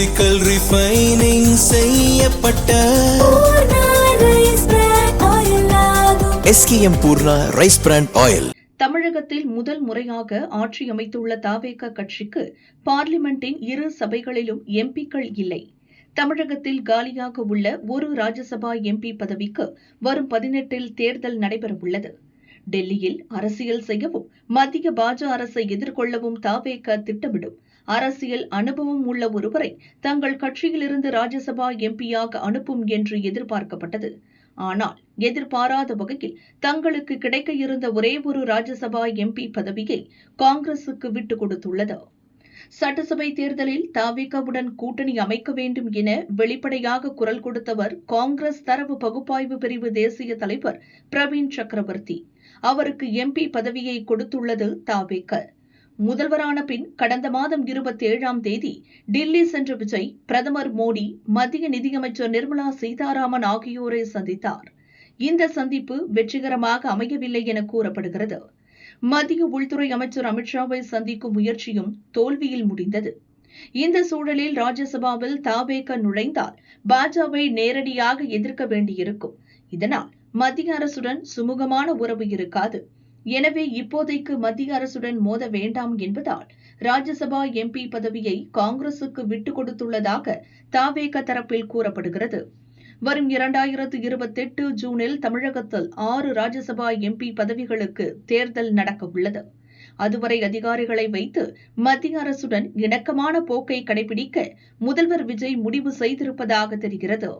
Physical refining செய்யப்பட்ட SKM Poorna rice brand oil. தமிழகத்தில் முதல் முறையாக ஆட்சி அமைத்துள்ள தவேக கட்சிக்கு பார்லிமெண்டின் இரு சபைகளிலும் எம்பிக்கள் இல்லை. தமிழகத்தில் காலியாக உள்ள ஒரு ராஜ்யசபா எம்பி பதவிக்கு வரும் 18இல் தேர்தல் நடைபெறவுள்ளது. டெல்லியில் அரசியல் செய்யவும் மத்திய பாஜ அரசை எதிர்கொள்ளவும் தவேக திட்டமிடும். அரசியல் அனுபவம் உள்ள ஒருவரை தங்கள் கட்சியிலிருந்து ராஜ்யசபா எம்பியாக அனுப்பும் என்று எதிர்பார்க்கப்பட்டது. ஆனால் எதிர்பாராத வகையில் தங்களுக்கு கிடைக்க இருந்த ஒரே ஒரு ராஜ்யசபா எம்பி பதவியை காங்கிரசுக்கு விட்டுக் கொடுத்துள்ளது. சட்டசபை தேர்தலில் தவேகவுடன் கூட்டணி அமைக்க வேண்டும் என வெளிப்படையாக குரல் கொடுத்தவர் காங்கிரஸ் தரவு பகுப்பாய்வு பிரிவு தேசிய தலைவர் பிரவீன் சக்கரவர்த்தி. அவருக்கு எம்பி பதவியை கொடுத்துள்ளது தவேக. முதல்வரான பின் கடந்த மாதம் 27ஆம் தேதி டில்லி சென்ற விஜய் பிரதமர் மோடி, மத்திய நிதியமைச்சர் நிர்மலா சீதாராமன் ஆகியோரை சந்தித்தார். இந்த சந்திப்பு வெற்றிகரமாக அமையவில்லை என கூறப்படுகிறது. மத்திய உள்துறை அமைச்சர் அமித்ஷாவை சந்திக்கும் முயற்சியும் தோல்வியில் முடிந்தது. இந்த சூழலில் ராஜ்யசபாவில் தவேக நுழைந்தால் பாஜவை நேரடியாக எதிர்க்க வேண்டியிருக்கும். இதனால் மத்திய அரசுடன் சுமூகமான உறவு இருக்காது. எனவே இப்போதைக்கு மத்திய அரசுடன் மோத வேண்டாம் என்பதால் ராஜ்யசபா எம்பி பதவியை காங்கிரசுக்கு விட்டுக் கொடுத்துள்ளதாக தவேக தரப்பில் கூறப்படுகிறது. வரும் 2028 ஜூனில் தமிழகத்தில் 6 ராஜ்யசபா எம்பி பதவிகளுக்கு தேர்தல் நடக்கவுள்ளது. அதுவரை அதிகாரிகளை வைத்து மத்திய அரசுடன் இணக்கமான போக்கை கடைபிடிக்க முதல்வர் விஜய் முடிவு செய்திருப்பதாக தெரிகிறது.